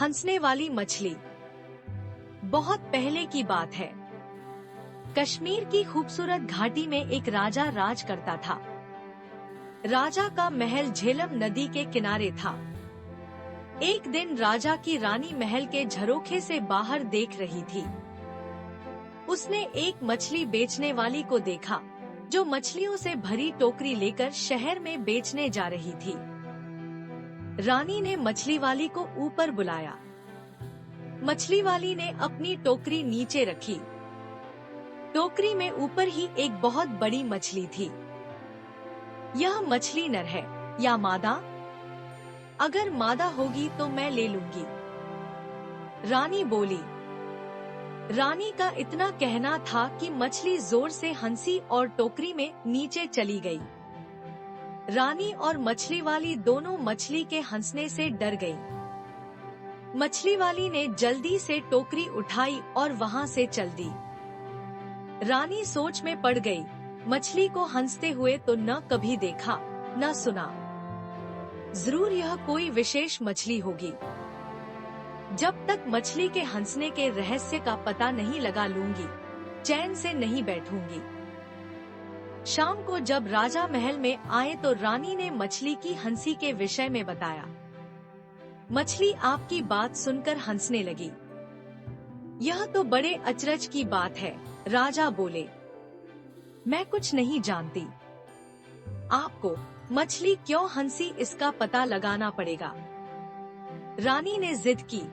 हंसने वाली मछली। बहुत पहले की बात है। कश्मीर की खूबसूरत घाटी में एक राजा राज करता था। राजा का महल झेलम नदी के किनारे था। एक दिन राजा की रानी महल के झरोखे से बाहर देख रही थी। उसने एक मछली बेचने वाली को देखा, जो मछलियों से भरी टोकरी लेकर शहर में बेचने जा रही थी। रानी ने मछली वाली को ऊपर बुलाया। मछली वाली ने अपनी टोकरी नीचे रखी। टोकरी में ऊपर ही एक बहुत बड़ी मछली थी। यह मछली नर है या मादा? अगर मादा होगी तो मैं ले लूंगी, रानी बोली। रानी का इतना कहना था कि मछली जोर से हंसी और टोकरी में नीचे चली गई। रानी और मछली वाली दोनों मछली के हंसने से डर गई। मछली वाली ने जल्दी से टोकरी उठाई और वहां से चल दी। रानी सोच में पड़ गई, मछली को हंसते हुए तो न कभी देखा न सुना। जरूर यह कोई विशेष मछली होगी। जब तक मछली के हंसने के रहस्य का पता नहीं लगा लूंगी, चैन से नहीं बैठूंगी। शाम को जब राजा महल में आए तो रानी ने मछली की हंसी के विषय में बताया। मछली आपकी बात सुनकर हंसने लगी। यह तो बड़े अचरज की बात है, राजा बोले। मैं कुछ नहीं जानती। आपको मछली क्यों हंसी इसका पता लगाना पड़ेगा, रानी ने जिद की।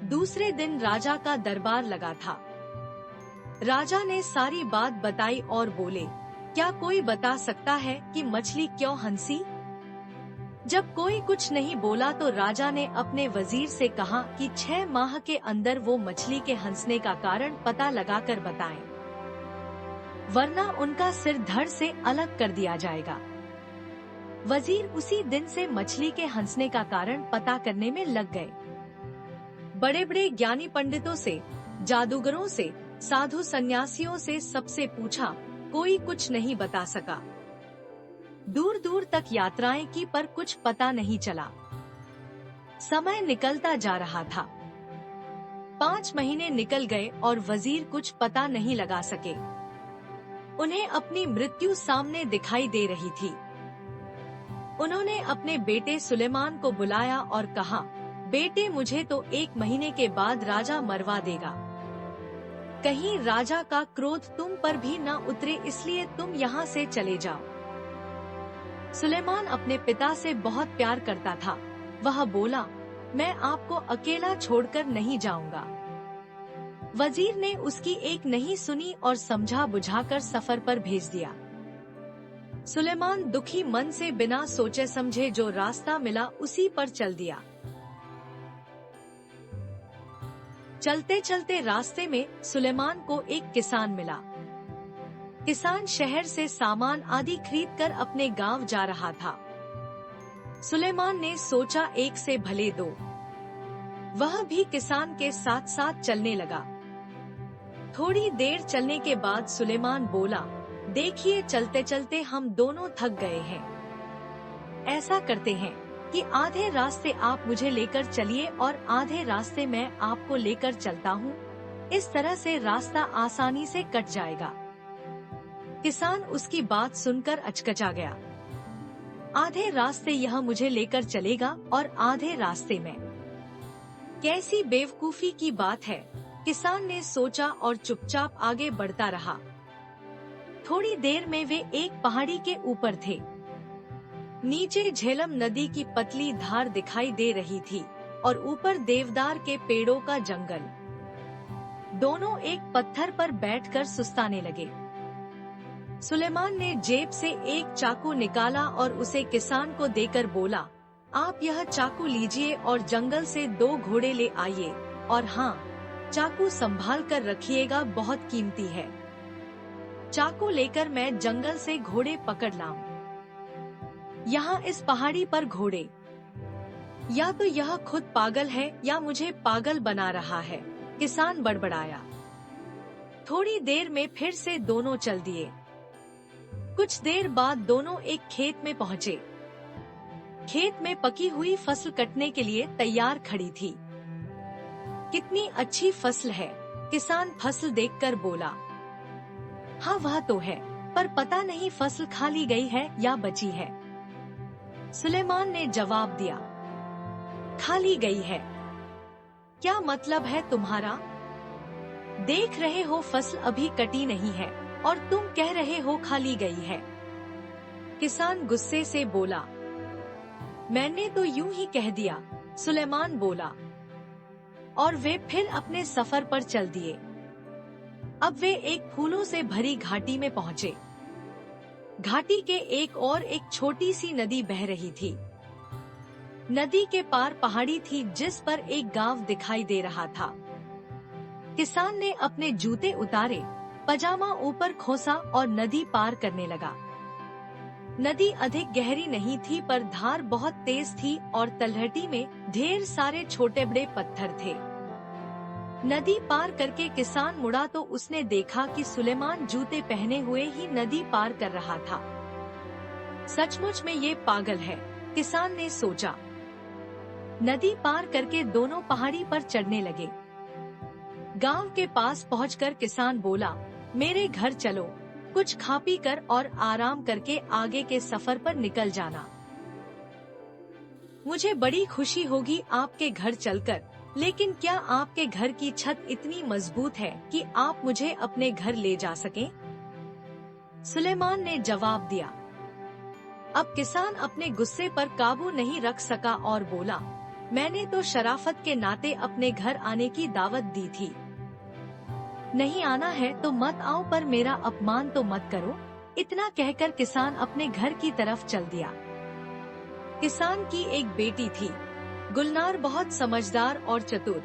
दूसरे दिन राजा का दरबार लगा था। राजा ने सारी बात बताई और बोले, क्या कोई बता सकता है कि मछली क्यों हंसी? जब कोई कुछ नहीं बोला तो राजा ने अपने वजीर से कहा कि 6 माह के अंदर वो मछली के हंसने का कारण पता लगाकर बताएं, वरना उनका सिर धड़ से अलग कर दिया जाएगा। वजीर उसी दिन से मछली के हंसने का कारण पता करने में लग गए। बड़े बड़े ज्ञानी पंडितों से, जादूगरों से, साधु सन्यासियों से सबसे पूछा, कोई कुछ नहीं बता सका। दूर दूर तक यात्राएं की पर कुछ पता नहीं चला। समय निकलता जा रहा था। 5 महीने निकल गए और वजीर कुछ पता नहीं लगा सके। उन्हें अपनी मृत्यु सामने दिखाई दे रही थी। उन्होंने अपने बेटे सुलेमान को बुलाया और कहा, बेटे मुझे तो 1 महीने के बाद राजा मरवा देगा। कहीं राजा का क्रोध तुम पर भी न उतरे, इसलिए तुम यहाँ से चले जाओ। सुलेमान अपने पिता से बहुत प्यार करता था। वह बोला, मैं आपको अकेला छोड़कर नहीं जाऊंगा। वजीर ने उसकी एक नहीं सुनी और समझा बुझाकर सफर पर भेज दिया। सुलेमान दुखी मन से बिना सोचे समझे जो रास्ता मिला उसी पर चल दिया। चलते चलते रास्ते में सुलेमान को एक किसान मिला। किसान शहर से सामान आदि खरीदकर अपने गांव जा रहा था। सुलेमान ने सोचा, एक से भले 2। वह भी किसान के साथ साथ चलने लगा। थोड़ी देर चलने के बाद सुलेमान बोला, देखिए चलते चलते हम दोनों थक गए हैं। ऐसा करते हैं कि आधे रास्ते आप मुझे लेकर चलिए और आधे रास्ते मैं आपको लेकर चलता हूँ। इस तरह से रास्ता आसानी से कट जाएगा। किसान उसकी बात सुनकर अचकचा गया। आधे रास्ते यह मुझे लेकर चलेगा और आधे रास्ते में? कैसी बेवकूफी की बात है, किसान ने सोचा और चुपचाप आगे बढ़ता रहा। थोड़ी देर में वे एक पहाड़ी के ऊपर थे। नीचे झेलम नदी की पतली धार दिखाई दे रही थी और ऊपर देवदार के पेड़ों का जंगल। दोनों एक पत्थर पर बैठकर सुस्ताने लगे। सुलेमान ने जेब से एक चाकू निकाला और उसे किसान को देकर बोला, आप यह चाकू लीजिए और जंगल से 2 घोड़े ले आइए, और हाँ, चाकू संभाल कर रखिएगा, बहुत कीमती है। चाकू लेकर मैं जंगल से घोड़े पकड़ लाऊं। यहाँ इस पहाड़ी पर घोड़े? या तो यह खुद पागल है या मुझे पागल बना रहा है, किसान बड़बड़ाया। थोड़ी देर में फिर से दोनों चल दिए। कुछ देर बाद दोनों एक खेत में पहुँचे। खेत में पकी हुई फसल कटने के लिए तैयार खड़ी थी। कितनी अच्छी फसल है, किसान फसल देखकर बोला। हाँ वह तो है, पर पता नहीं फसल खा ली गई है या बची है। सुलेमान ने जवाब दिया, खा ली गई है। क्या मतलब है तुम्हारा? देख रहे हो फसल अभी कटी नहीं है और तुम कह रहे हो खा ली गई है। किसान गुस्से से बोला। मैंने तो यूं ही कह दिया, सुलेमान बोला। और वे फिर अपने सफर पर चल दिए। अब वे एक फूलों से भरी घाटी में पहुँचे। घाटी के एक छोटी सी नदी बह रही थी। नदी के पार पहाड़ी थी जिस पर एक गांव दिखाई दे रहा था। किसान ने अपने जूते उतारे, पजामा ऊपर खोसा और नदी पार करने लगा। नदी अधिक गहरी नहीं थी पर धार बहुत तेज थी और तलहटी में ढेर सारे छोटे बड़े पत्थर थे। नदी पार करके किसान मुड़ा तो उसने देखा कि सुलेमान जूते पहने हुए ही नदी पार कर रहा था। सचमुच में ये पागल है, किसान ने सोचा। नदी पार करके दोनों पहाड़ी पर चढ़ने लगे। गांव के पास पहुंचकर किसान बोला, मेरे घर चलो, कुछ खा पी कर और आराम करके आगे के सफर पर निकल जाना। मुझे बड़ी खुशी होगी आपके घर चलकर, लेकिन क्या आपके घर की छत इतनी मजबूत है कि आप मुझे अपने घर ले जा सकें? सुलेमान ने जवाब दिया। अब किसान अपने गुस्से पर काबू नहीं रख सका और बोला, मैंने तो शराफत के नाते अपने घर आने की दावत दी थी। नहीं आना है तो मत आओ, पर मेरा अपमान तो मत करो। इतना कहकर किसान अपने घर की तरफ चल दिया। किसान की एक बेटी थी, गुलनार, बहुत समझदार और चतुर।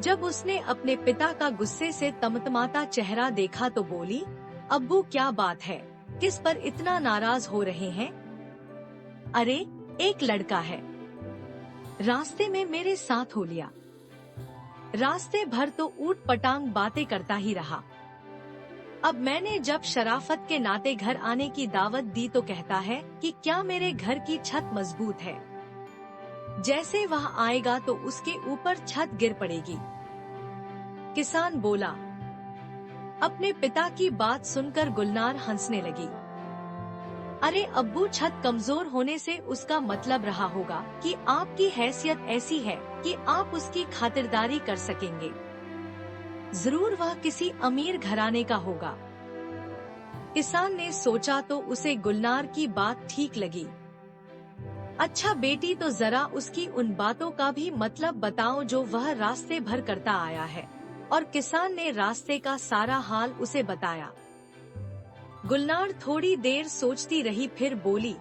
जब उसने अपने पिता का गुस्से से तमतमाता चेहरा देखा तो बोली, अब्बू क्या बात है, किस पर इतना नाराज हो रहे हैं? अरे एक लड़का है, रास्ते में मेरे साथ हो लिया। रास्ते भर तो ऊट पटांग बातें करता ही रहा। अब मैंने जब शराफत के नाते घर आने की दावत दी तो कहता है कि क्या मेरे घर की छत मजबूत है। जैसे वह आएगा तो उसके ऊपर छत गिर पड़ेगी। किसान बोला। अपने पिता की बात सुनकर गुलनार हंसने लगी। अरे अब्बू, छत कमजोर होने से उसका मतलब रहा होगा कि आपकी हैसियत ऐसी है कि आप उसकी खातिरदारी कर सकेंगे। जरूर वह किसी अमीर घराने का होगा। किसान ने सोचा तो उसे गुलनार की बात ठीक लगी। अच्छा बेटी, तो जरा उसकी उन बातों का भी मतलब बताओ जो वह रास्ते भर करता आया है। और किसान ने रास्ते का सारा हाल उसे बताया। गुलनार थोड़ी देर सोचती रही, फिर बोली,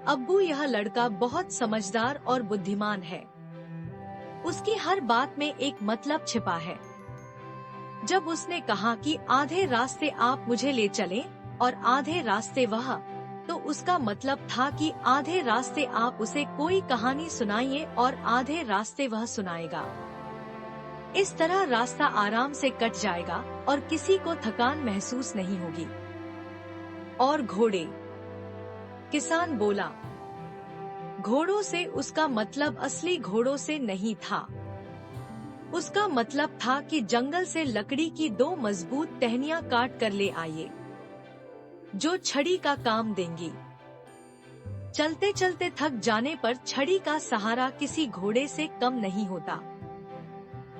अब्बू यह लड़का बहुत समझदार और बुद्धिमान है। उसकी हर बात में एक मतलब छिपा है। जब उसने कहा कि आधे रास्ते आप मुझे ले चलें और आधे रास्ते वह, तो उसका मतलब था कि आधे रास्ते आप उसे कोई कहानी सुनाइए और आधे रास्ते वह सुनाएगा। इस तरह रास्ता आराम से कट जाएगा और किसी को थकान महसूस नहीं होगी। और घोड़े? किसान बोला। घोड़ों से उसका मतलब असली घोड़ों से नहीं था। उसका मतलब था कि जंगल से लकड़ी की 2 मजबूत टहनियां काट कर ले आइए, जो छड़ी का काम देंगी। चलते चलते थक जाने पर छड़ी का सहारा किसी घोड़े से कम नहीं होता।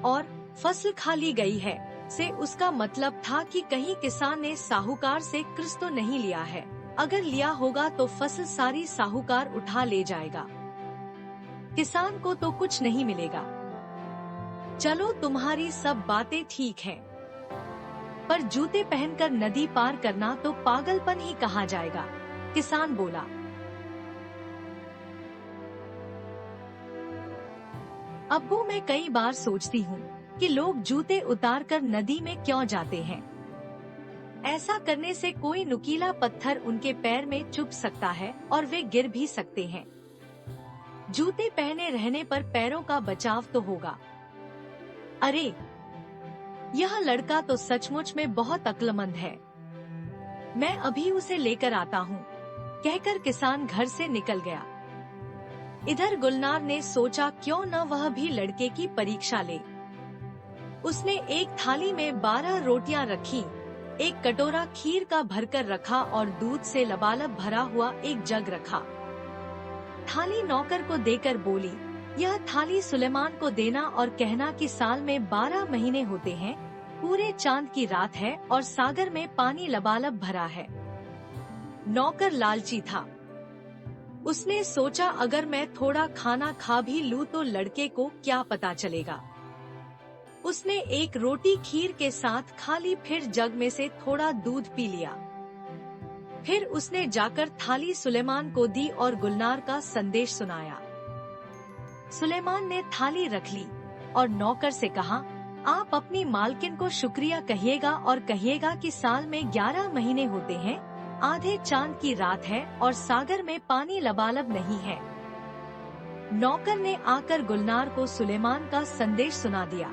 और फसल खा ली गई है से उसका मतलब था कि कहीं किसान ने साहूकार से कर्ज तो नहीं लिया है। अगर लिया होगा तो फसल सारी साहूकार उठा ले जाएगा। किसान को तो कुछ नहीं मिलेगा। चलो तुम्हारी सब बातें ठीक हैं, पर जूते पहनकर नदी पार करना तो पागलपन ही कहा जाएगा। किसान बोला। अब्बू, मैं कई बार सोचती हूँ कि लोग जूते उतार कर नदी में क्यों जाते हैं। ऐसा करने से कोई नुकीला पत्थर उनके पैर में चुभ सकता है और वे गिर भी सकते हैं। जूते पहने रहने पर पैरों का बचाव तो होगा। अरे यह लड़का तो सचमुच में बहुत अक्लमंद है, मैं अभी उसे लेकर आता हूँ, कहकर किसान घर से निकल गया। इधर गुलनार ने सोचा क्यों न वह भी लड़के की परीक्षा ले। उसने एक थाली में 12 रोटियां रखी, एक कटोरा खीर का भरकर रखा और दूध से लबालब भरा हुआ एक जग रखा। थाली नौकर को देकर बोली, यह थाली सुलेमान को देना और कहना कि साल में 12 महीने होते हैं, पूरे चांद की रात है और सागर में पानी लबालब भरा है। नौकर लालची था। उसने सोचा अगर मैं थोड़ा खाना खा भी लूं तो लड़के को क्या पता चलेगा। उसने एक रोटी खीर के साथ खा ली, फिर जग में से थोड़ा दूध पी लिया। फिर उसने जाकर थाली सुलेमान को दी और गुलनार का संदेश सुनाया। सुलेमान ने थाली रख ली और नौकर से कहा, आप अपनी मालकिन को शुक्रिया कहिएगा और कहिएगा कि साल में 11 महीने होते हैं, आधे चांद की रात है और सागर में पानी लबालब नहीं है। नौकर ने आकर गुलनार को सुलेमान का संदेश सुना दिया।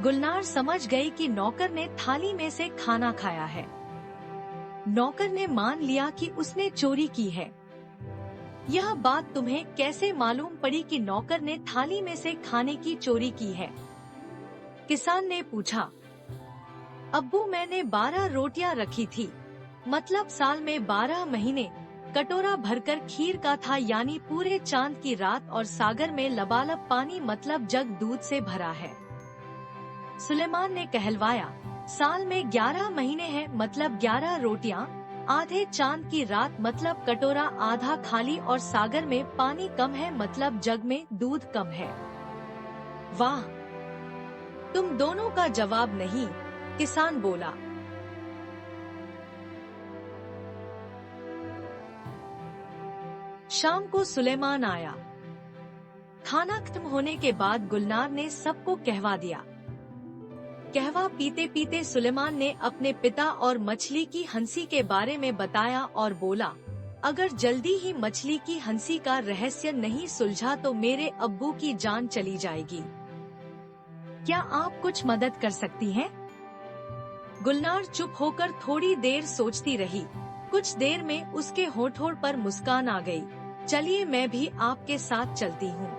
गुलनार समझ गई कि नौकर ने थाली में से खाना खाया है। नौकर ने मान लिया कि उसने चोरी की है। यह बात तुम्हें कैसे मालूम पड़ी कि नौकर ने थाली में से खाने की चोरी की है? किसान ने पूछा। अब्बू, मैंने 12 रोटियां रखी थी, मतलब साल में 12 महीने। कटोरा भरकर खीर का था, यानी पूरे चांद की रात, और सागर में लबालब पानी मतलब जग दूध से भरा है। सुलेमान ने कहलवाया, साल में 11 महीने हैं, मतलब 11 रोटियां, आधे चांद की रात मतलब कटोरा आधा खाली, और सागर में पानी कम है मतलब जग में दूध कम है। वाह, तुम दोनों का जवाब नहीं, किसान बोला। शाम को सुलेमान आया। खाना खत्म होने के बाद गुलनार ने सबको कहवा दिया। कहवा पीते पीते सुलेमान ने अपने पिता और मछली की हंसी के बारे में बताया और बोला, अगर जल्दी ही मछली की हंसी का रहस्य नहीं सुलझा तो मेरे अब्बू की जान चली जाएगी। क्या आप कुछ मदद कर सकती हैं? गुलनार चुप होकर थोड़ी देर सोचती रही। कुछ देर में उसके होठों पर मुस्कान आ गई। चलिए, मैं भी आपके साथ चलती हूँ।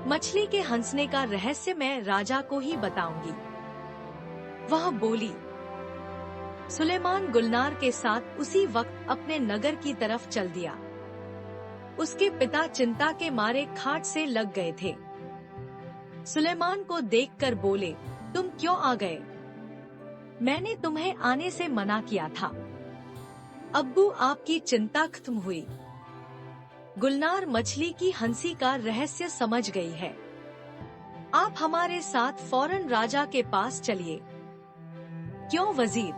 मछली के हंसने का रहस्य मैं राजा को ही बताऊंगी, वह बोली। सुलेमान गुलनार के साथ उसी वक्त अपने नगर की तरफ चल दिया। उसके पिता चिंता के मारे खाट से लग गए थे। सुलेमान को देखकर बोले, तुम क्यों आ गए? मैंने तुम्हें आने से मना किया था। अब्बू, आपकी चिंता खत्म हुई। गुलनार मछली की हंसी का रहस्य समझ गई है। आप हमारे साथ फौरन राजा के पास चलिए। क्यों वजीर?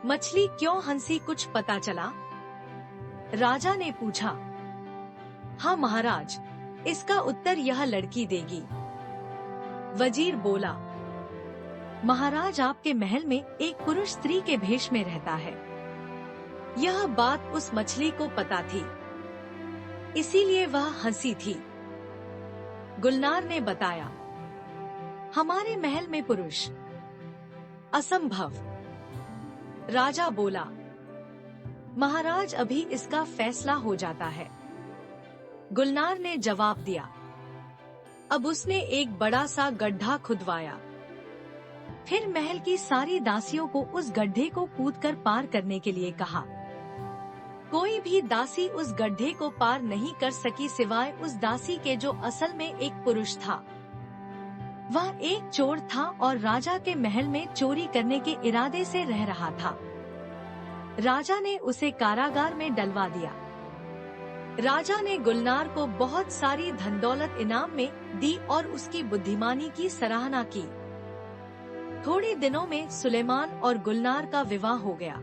मछली क्यों हंसी, कुछ पता चला? राजा ने पूछा। हाँ महाराज, इसका उत्तर यह लड़की देगी। वजीर बोला। महाराज, आपके महल में एक पुरुष स्त्री के भेष में रहता है। यह बात उस मछली को पता थी, इसीलिए वह हंसी थी। गुलनार ने बताया। हमारे महल में पुरुष? असंभव। राजा बोला। महाराज, अभी इसका फैसला हो जाता है। गुलनार ने जवाब दिया। अब उसने एक बड़ा सा गड्ढा खुदवाया। फिर महल की सारी दासियों को उस गड्ढे को कूदकर पार करने के लिए कहा। कोई भी दासी उस गड्ढे को पार नहीं कर सकी सिवाय उस दासी के जो असल में एक पुरुष था। वह एक चोर था और राजा के महल में चोरी करने के इरादे से रह रहा था। राजा ने उसे कारागार में डलवा दिया। राजा ने गुलनार को बहुत सारी धन दौलत इनाम में दी और उसकी बुद्धिमानी की सराहना की। थोड़े दिनों में सुलेमान और गुलनार का विवाह हो गया।